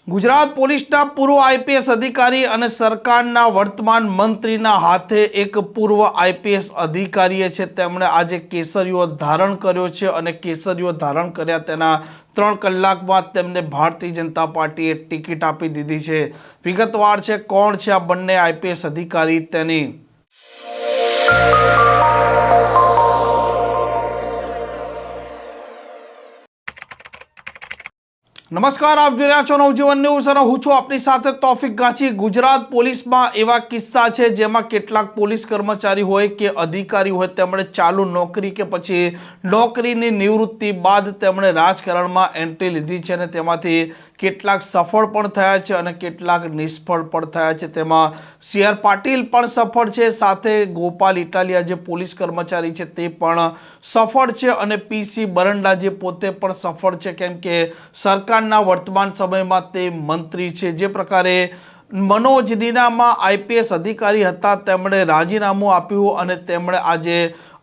ગુજરાત પોલીસના પૂર્વ આઈપીએસ અધિકારી અને સરકારના વર્તમાન મંત્રીના હાથે એક પૂર્વ આઈપીએસ અધિકારીએ છે તેમણે આજે કેસરીઓ ધારણ કર્યો છે અને કેસરીઓ ધારણ કર્યા તેના 3 કલાક બાદ તેમને ભારતીય જનતા પાર્ટીએ ટિકિટ આપી દીધી છે। વિગતવાર છે કોણ છે આ બંને આઈપીએસ અધિકારી તેની। नमस्कार, आप जो રહ્યા છો નવજીવન ન્યૂઝ અને હું છું આપની સાથે તોફિક ગાંચી। ગુજરાત પોલીસમાં એવા કિસ્સા છે જેમાં કેટલાક પોલીસ કર્મચારી હોય કે અધિકારી હોય તેમણે ચાલુ નોકરી કે પછી નોકરીની નિવૃત્તિ બાદ તેમણે રાજકારણમાં એન્ટ્રી લીધી છે અને તેમાંથી કેટલાક સફળ પણ થયા છે અને કેટલાક નિષ્ફળ પણ થયા છે। તેમાં CR પાટીલ પણ સફળ છે, સાથે ગોપાલ ઇટાલિયા જે પોલીસ કર્મચારી છે તે પણ સફળ છે અને PC બરંડા જે પોતે પણ સફળ છે, કેમ કે સરકારના વર્તમાન સમયમાં તે મંત્રી છે। જે પ્રકારે મનોજ નીનામા આઈપીએસ અધિકારી હતા તેમણે રાજીનામું આપ્યું અને તેમણે આજે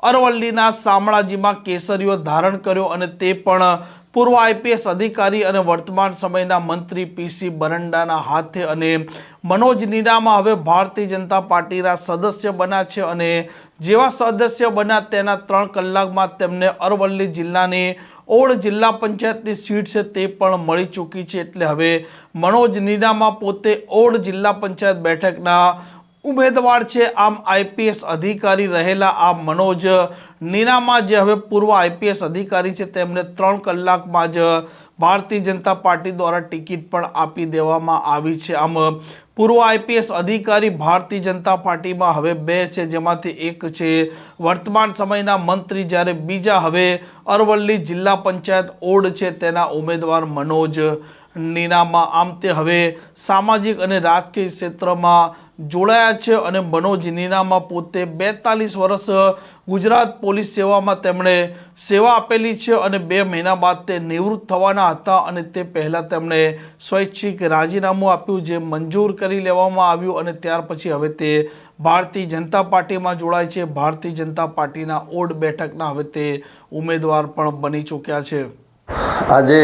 અરવલ્લીના શામળાજીમાં કેસરીઓ ધારણ કર્યો અને તે પણ પૂર્વ આઈપીએસ અધિકારી અને વર્તમાન સમયના મંત્રી PC બરંડાના હાથે। અને મનોજ નીનામા હવે ભારતીય જનતા પાર્ટીના સદસ્ય બન્યા છે અને જેવા સદસ્ય બન્યા તેના 3 કલાકમાં તેમને અરવલ્લી જિલ્લાની ઓડ જિલ્લા પંચાયતની સીટ છે તે પણ મળી ચૂકી છે। એટલે હવે મનોજ નીનામા પોતે ઓડ જિલ્લા પંચાયત બેઠકના ઉમેદવાર છે। આમ આઈપીએસ અધિકારી રહેલા આ મનોજ નીનામા જે હવે પૂર્વ આઈપીએસ અધિકારી છે તેમને 3 કલાકમાં જ ભારતીય જનતા પાર્ટી દ્વારા ટિકિટ પણ આપી દેવામાં આવી છે। આમ પૂર્વ આઈપીએસ અધિકારી ભારતીય જનતા પાર્ટીમાં હવે 2 છે, જેમાંથી એક છે વર્તમાન સમયના મંત્રી, જ્યારે બીજા હવે અરવલ્લી જિલ્લા પંચાયત ઓડ છે તેના ઉમેદવાર મનોજ નીનામા। આમ તે હવે સામાજિક અને રાજકીય ક્ષેત્રમાં જોડાયા છે અને મનોજ નીનામા પોતે 42 વર્ષ ગુજરાત પોલીસ સેવામાં તેમણે સેવા આપેલી છે અને 2 મહિના બાદ તે નિવૃત્ત થવાના હતા અને તે પહેલાં તેમણે સ્વૈચ્છિક રાજીનામું આપ્યું જે મંજૂર કરી લેવામાં આવ્યું અને ત્યાર પછી હવે તે ભારતીય જનતા પાર્ટીમાં જોડાય છે। ભારતીય જનતા પાર્ટીના ઓડ બેઠકના હવે તે ઉમેદવાર પણ બની ચૂક્યા છે। આજે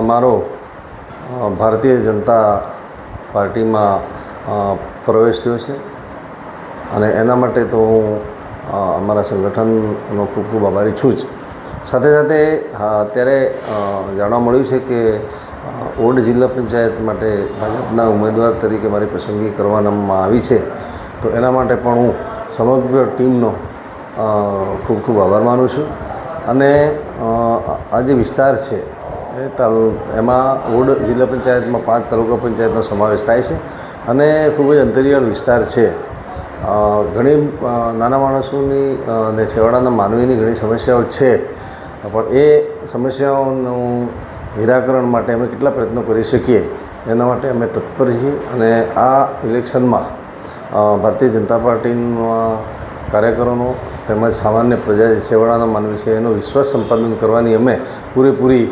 મારો ભારતીય જનતા પાર્ટીમાં પ્રવેશ થયો છે અને એના માટે તો હું અમારા સંગઠનનો ખૂબ ખૂબ આભારી છું જ। સાથે સાથે અત્યારે જાણવા મળ્યું છે કે ઓડ જિલ્લા પંચાયત માટે ભાજપના ઉમેદવાર તરીકે મારી પસંદગી કરવામાં આવી છે, તો એના માટે પણ હું સમગ્ર ટીમનો ખૂબ ખૂબ આભાર માનું છું। અને આ જે વિસ્તાર છે એમાં ઓડ જિલ્લા પંચાયતમાં 5 તાલુકા પંચાયતનો સમાવેશ થાય છે અને ખૂબ જ અંતરિયાળ વિસ્તાર છે। ઘણી નાના માણસોની અને છેવાડાના માનવીની ઘણી સમસ્યાઓ છે, પણ એ સમસ્યાઓનું નિરાકરણ માટે અમે કેટલા પ્રયત્નો કરી શકીએ એના માટે અમે તત્પર છીએ અને આ ઇલેક્શનમાં ભારતીય જનતા પાર્ટીના કાર્યકરોનો તેમજ સામાન્ય પ્રજા છેવાડાના માનવી છે એનો વિશ્વાસ સંપાદન કરવાની અમે પૂરેપૂરી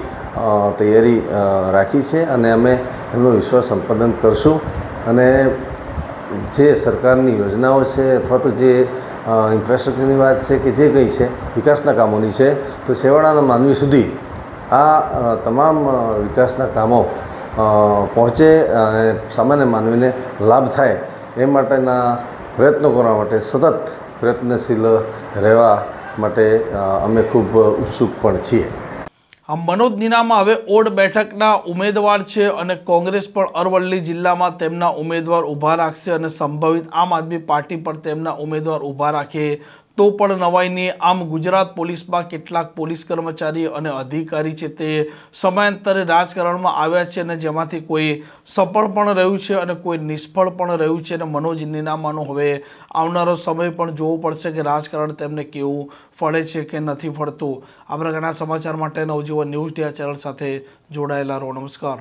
તૈયારી રાખી છે અને અમે એમનો વિશ્વાસ સંપાદન કરશું। અને જે સરકારની યોજનાઓ છે અથવા તો જે ઇન્ફ્રાસ્ટ્રક્ચરની વાત છે કે જે કંઈ છે વિકાસના કામોની છે, તો છેવાડાના માનવી સુધી આ તમામ વિકાસના કામો પહોંચે અને સામાન્ય માનવીને લાભ થાય એ માટેના પ્રયત્નો કરવા માટે સતત પ્રયત્નશીલ રહેવા માટે અમે ખૂબ ઉત્સુક પણ છીએ। આ મનોજ નીનામા હવે ઓડ બેઠકના ઉમેદવાર છે અને કોંગ્રેસ પણ અરવલ્લી જિલ્લામાં તેમના ઉમેદવાર ઊભા રાખશે અને સંભવિત આમ આદમી પાર્ટી પણ તેમના ઉમેદવાર ઊભા રાખે તો પણ નવાઈ નહીં। આમ ગુજરાત પોલીસમાં કેટલાક પોલીસ કર્મચારી અને અધિકારી છે તે સમયાંતરે રાજકારણમાં આવ્યા છે અને જેમાંથી કોઈ સફળ પણ રહ્યું છે અને કોઈ નિષ્ફળ પણ રહ્યું છે અને મનોજ નીનામાનો હવે આવનારો સમય પણ જોવો પડશે કે રાજકારણ તેમને કેવું ફળે છે કે નથી ફળતું। આ પ્રકારના સમાચાર માટે નવજીવન ન્યૂઝ ડિયા ચેનલ સાથે જોડાયેલા રહો। નમસ્કાર।